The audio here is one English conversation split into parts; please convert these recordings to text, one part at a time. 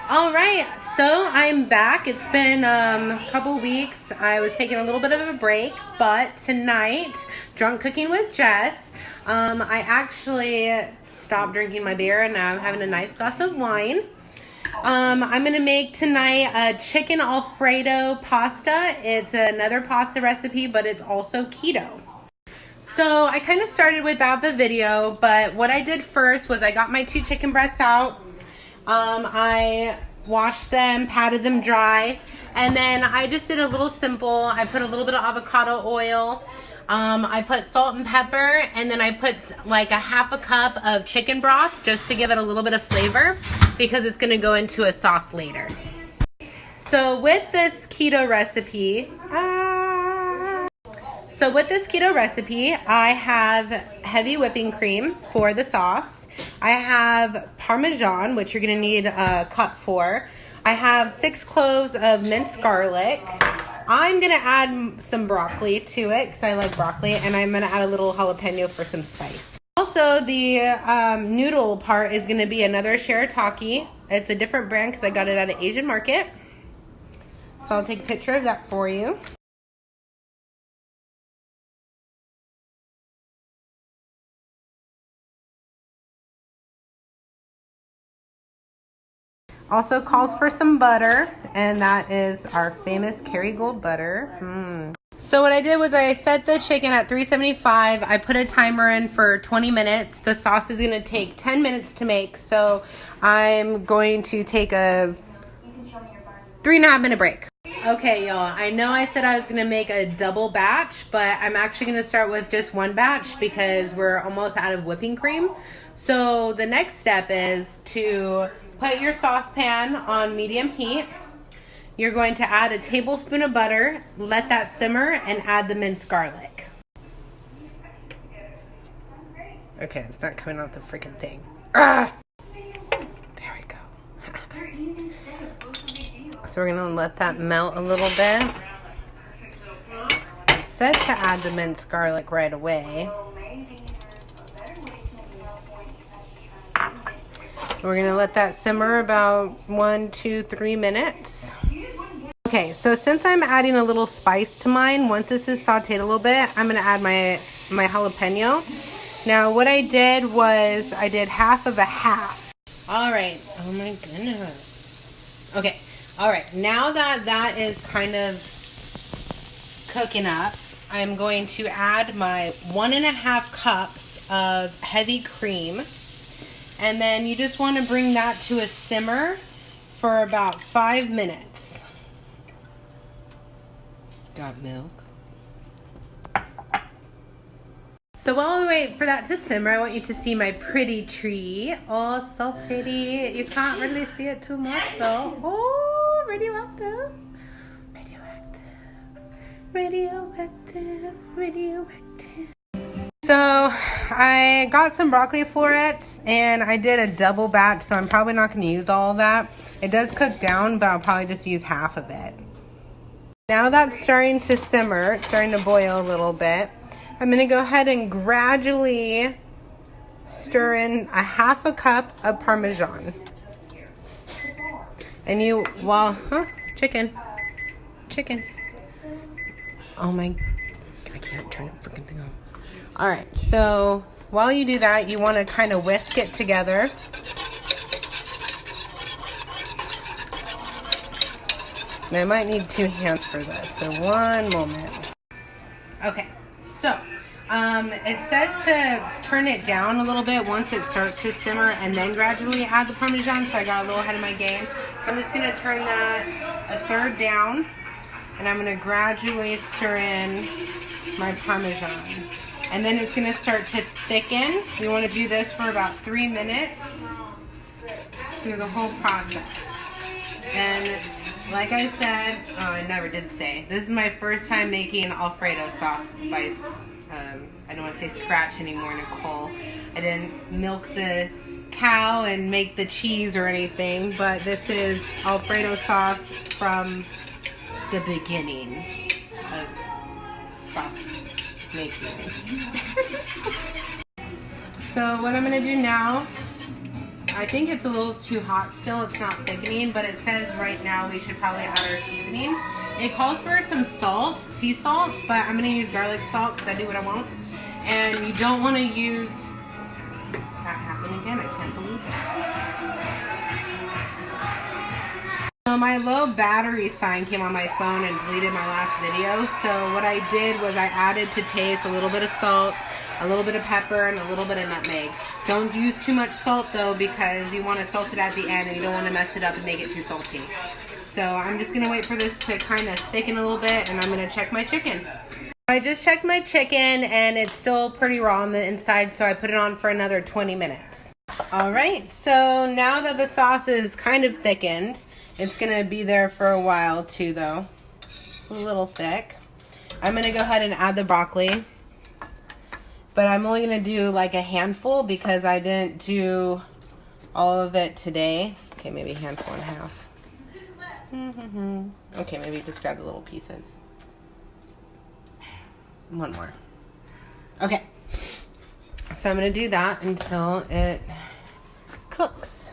All right, so I'm back. It's been a couple weeks. I was taking a little bit of a break, but tonight, drunk cooking with Jess, I actually stopped drinking my beer and now I'm having a nice glass of wine. I'm gonna make tonight a chicken Alfredo pasta. It's another pasta recipe, but it's also keto. So I kind of started without the video, but what I did first was I got my 2 chicken breasts out. I washed them, patted them dry, and then I just did a little simple. I put a little bit of avocado oil. I put salt and pepper, and then I put like a half a cup of chicken broth just to give it a little bit of flavor because it's going to go into a sauce later. So with this keto recipe, I have heavy whipping cream for the sauce. I have Parmesan, which you're going to need a cup for. I have 6 cloves of minced garlic. I'm going to add some broccoli to it because I like broccoli, and I'm going to add a little jalapeno for some spice. Also, the noodle part is going to be another shirataki. It's a different brand because I got it at an Asian market. So I'll take a picture of that for you. Also calls for some butter, and that is our famous Kerrygold butter. So what I did was I set the chicken at 375. I put a timer in for 20 minutes. The sauce is going to take 10 minutes to make, so I'm going to take a 3.5 minute break. Okay, y'all, I know I said I was going to make a double batch, but I'm actually going to start with just one batch because we're almost out of whipping cream. So the next step is to put your saucepan on medium heat. You're going to add a tablespoon of butter, let that simmer, and add the minced garlic. Okay, it's not coming off the freaking thing. There we go. So we're going to let that melt a little bit. I said to add the minced garlic right away. We're going to let that simmer about 1, 2, 3 minutes. Okay, so since I'm adding a little spice to mine, once this is sauteed a little bit, I'm going to add my jalapeno. Now, what I did was I did half of a half. All right. Oh, my goodness. Okay. All right. Now that is kind of cooking up, I'm going to add my 1.5 cups of heavy cream. And then you just want to bring that to a simmer for about 5 minutes. Got milk. So while we wait for that to simmer, I want you to see my pretty tree. Oh, so pretty. You can't really see it too much though. Oh, radioactive. Radioactive. So I got some broccoli florets and I did a double batch, so I'm probably not going to use all of that. It does cook down, but I'll probably just use half of it. Now that's starting to simmer, it's starting to boil a little bit. I'm going to go ahead and gradually stir in a half a cup of Parmesan. And chicken. Oh my, I can't turn the freaking thing on. Alright, so while you do that, you want to kind of whisk it together. And I might need 2 hands for this, so one moment. Okay, so it says to turn it down a little bit once it starts to simmer and then gradually add the Parmesan, so I got a little ahead of my game. So I'm just going to turn that a third down, and I'm going to gradually stir in my Parmesan. And then it's going to start to thicken. You want to do this for about 3 minutes through the whole process. And like I said, I never did say, this is my first time making Alfredo sauce by, I don't want to say scratch anymore, Nicole. I didn't milk the cow and make the cheese or anything, but this is Alfredo sauce from the beginning of sauce making. So what I'm going to do now I think it's a little too hot still. It's not thickening, but it says right now we should probably add our seasoning. It calls for some salt, sea salt, but I'm going to use garlic salt because I do what I want. And you don't want to use... That happened again. I can't believe it. So my low battery sign came on my phone and deleted my last video. So what I did was I added to taste a little bit of salt, a little bit of pepper, and a little bit of nutmeg. Don't use too much salt though, because you want to salt it at the end and you don't want to mess it up and make it too salty. So I'm just going to wait for this to kind of thicken a little bit, and I'm going to check my chicken. I just checked my chicken and it's still pretty raw on the inside, so I put it on for another 20 minutes. Alright, so now that the sauce is kind of thickened, it's going to be there for a while too though. A little thick. I'm going to go ahead and add the broccoli. But I'm only going to do like a handful because I didn't do all of it today. Okay, maybe a handful and a half. Okay, maybe just grab the little pieces. One more. Okay. So I'm going to do that until it cooks.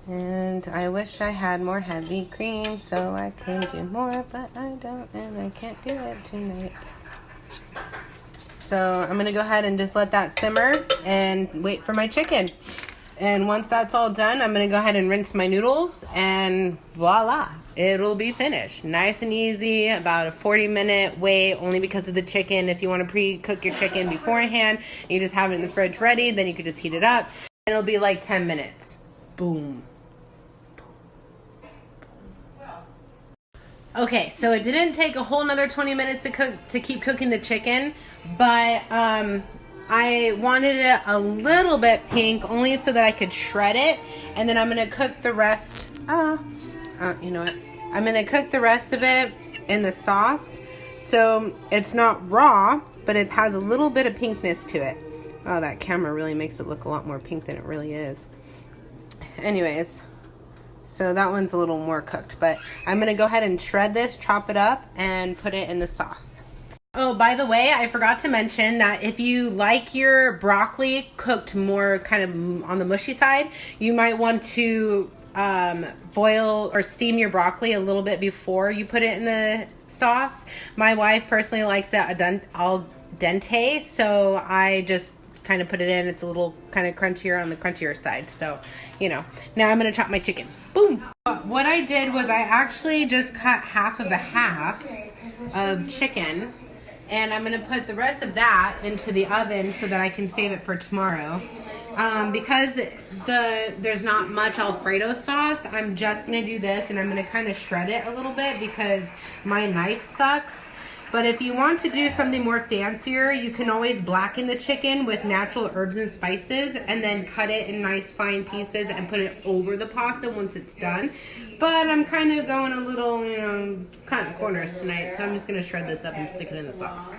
And I wish I had more heavy cream so I can do more, but I don't, and I can't do it tonight. So I'm going to go ahead and just let that simmer and wait for my chicken. And once that's all done, I'm going to go ahead and rinse my noodles, and voila, it'll be finished. Nice and easy, about a 40-minute wait, only because of the chicken. If you want to pre-cook your chicken beforehand, you just have it in the fridge ready, then you can just heat it up. And it'll be like 10 minutes. Boom. Okay, so it didn't take a whole nother 20 minutes to keep cooking the chicken, but I wanted it a little bit pink only so that I could shred it, and then I'm going to cook the rest, you know what, I'm going to cook the rest of it in the sauce, so it's not raw, but it has a little bit of pinkness to it. Oh, that camera really makes it look a lot more pink than it really is. Anyways, so that one's a little more cooked, but I'm going to go ahead and shred this, chop it up, and put it in the sauce. Oh, by the way, I forgot to mention that if you like your broccoli cooked more kind of on the mushy side, you might want to boil or steam your broccoli a little bit before you put it in the sauce. My wife personally likes it al dente, so I just kind of put it in. It's a little kind of crunchier on the crunchier side. So, you know, now I'm going to chop my chicken. Boom. What I did was I actually just cut half of a half of chicken, and I'm going to put the rest of that into the oven so that I can save it for tomorrow. Because there's not much Alfredo sauce, I'm just going to do this, and I'm going to kind of shred it a little bit because my knife sucks. But if you want to do something more fancier, you can always blacken the chicken with natural herbs and spices and then cut it in nice fine pieces and put it over the pasta once it's done. But I'm kind of going a little, you know, cutting corners tonight, so I'm just going to shred this up and stick it in the sauce.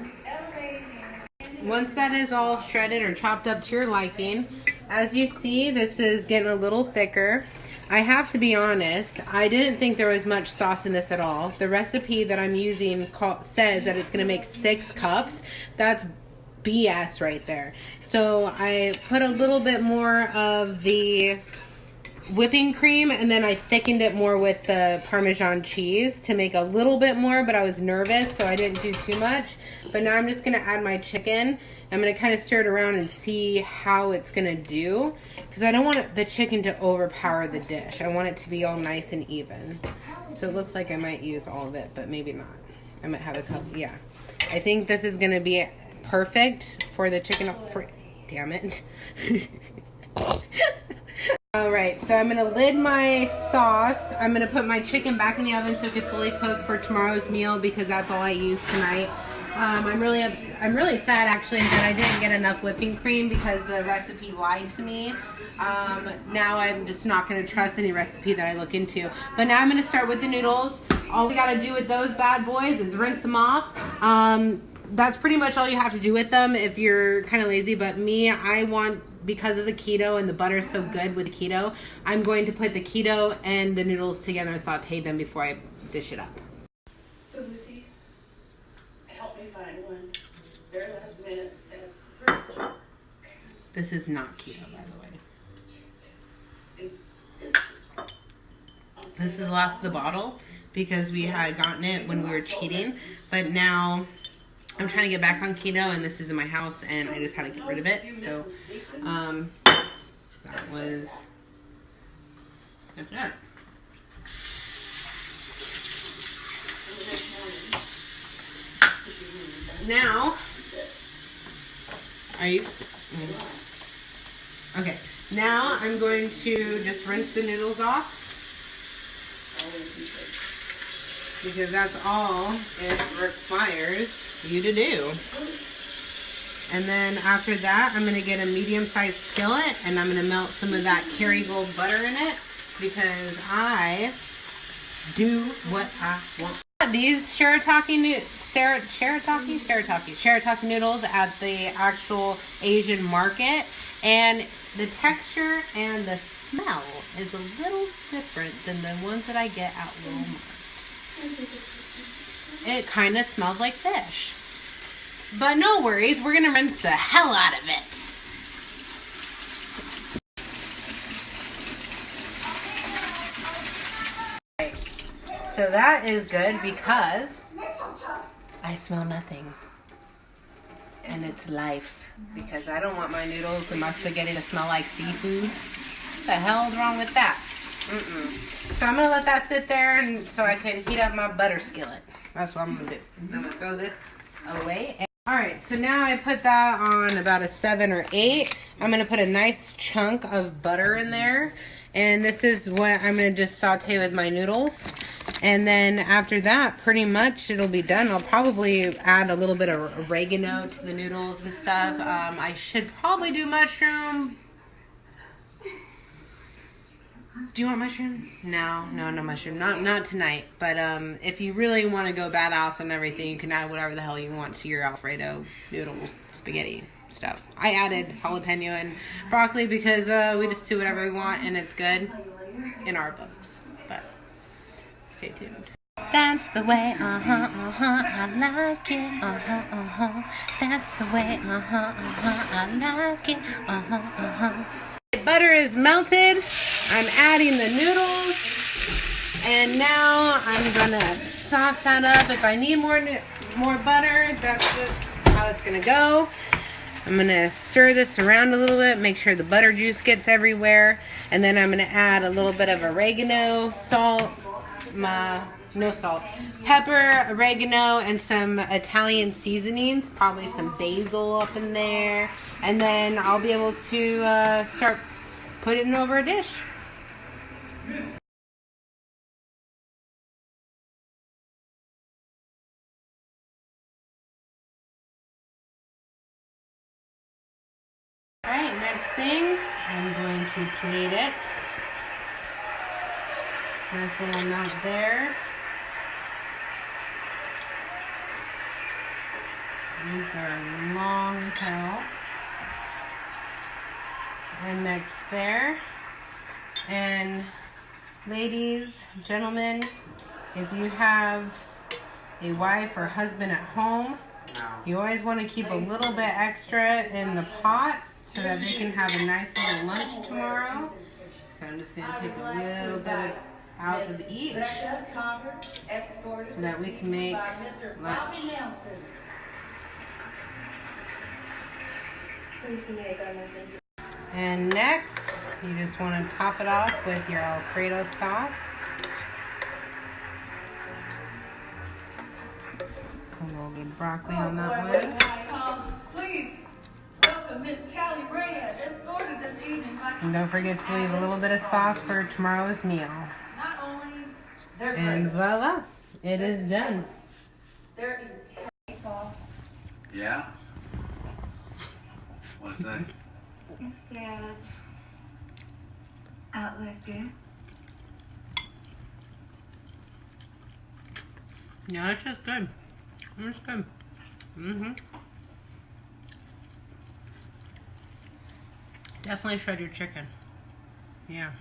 Once that is all shredded or chopped up to your liking, as you see, this is getting a little thicker. I have to be honest, I didn't think there was much sauce in this at all. The recipe that I'm using says that it's going to make 6 cups. That's BS right there. So I put a little bit more of the whipping cream, and then I thickened it more with the Parmesan cheese to make a little bit more, but I was nervous, so I didn't do too much. But now I'm just going to add my chicken. I'm going to kind of stir it around and see how it's going to do, because I don't want the chicken to overpower the dish. I want it to be all nice and even. So it looks like I might use all of it, but maybe not. I might have a couple. Yeah. I think this is going to be perfect for the chicken. Damn it. Alright, so I'm going to lid my sauce. I'm going to put my chicken back in the oven so it can fully cook for tomorrow's meal, because that's all I use tonight. I'm really sad actually that I didn't get enough whipping cream because the recipe lied to me. Now I'm just not going to trust any recipe that I look into. But now I'm going to start with the noodles. All we got to do with those bad boys is rinse them off. That's pretty much all you have to do with them if you're kind of lazy. But me, I want, because of the keto and the butter's so good with the keto, I'm going to put the keto and the noodles together and saute them before I dish it up. So Lucy, help me find one. Very last minute. This is not keto, by the way. This is the last of the bottle because we had gotten it when we were cheating. But now I'm trying to get back on keto, and this is in my house, and I just had to get rid of it. So, that's it. Now, okay, now I'm going to just rinse the noodles off because that's all it requires you to do. And then after that, I'm going to get a medium-sized skillet, and I'm going to melt some of that Kerrygold butter in it because I do what I want. These shirataki noodles at the actual Asian market, and the texture and the smell is a little different than the ones that I get at Walmart. It kind of smells like fish. But no worries, we're going to rinse the hell out of it. So that is good because I smell nothing. And it's life. Because I don't want my noodles and my spaghetti to smell like seafood. What the hell is wrong with that? So I'm going to let that sit there and so I can heat up my butter skillet. That's what I'm going to do. I'm going to throw this away. Alright, so now I put that on about a 7 or 8. I'm going to put a nice chunk of butter in there. And this is what I'm going to just saute with my noodles. And then after that, pretty much it'll be done. I'll probably add a little bit of oregano to the noodles and stuff. I should probably do mushroom. Do you want mushroom? No mushroom. Not tonight. But if you really want to go badass and everything, you can add whatever the hell you want to your Alfredo noodle spaghetti stuff. I added jalapeno and broccoli because we just do whatever we want and it's good in our books. But stay tuned. That's the way, I like it, That's the way, I like it, Butter is melted. I'm adding the noodles. And now I'm gonna sauce that up. If I need more butter, that's just how it's gonna go. I'm gonna stir this around a little bit, make sure the butter juice gets everywhere. And then I'm gonna add a little bit of oregano, salt, pepper, oregano, and some Italian seasonings, probably some basil up in there, and then I'll be able to start putting it over a dish. Alright, next thing, I'm going to plate it. Nice little amount there. These are long as hell. And next there. And ladies, gentlemen, if you have a wife or husband at home, you always want to keep a little bit extra in the pot so that they can have a nice little lunch tomorrow. So I'm just going to take a little bit out of each so that we can make lunch. And next, you just want to top it off with your Alfredo sauce. A little bit of broccoli on that one. Please welcome Miss Callie Reyes, escorted this evening by. And don't forget to leave a little bit of sauce for tomorrow's meal. Not only they're And great, voila, it is done. they're intense. Yeah? What's that? It's sad. Outlet there. Yeah, it's just good. It's good. Definitely shred your chicken. Yeah.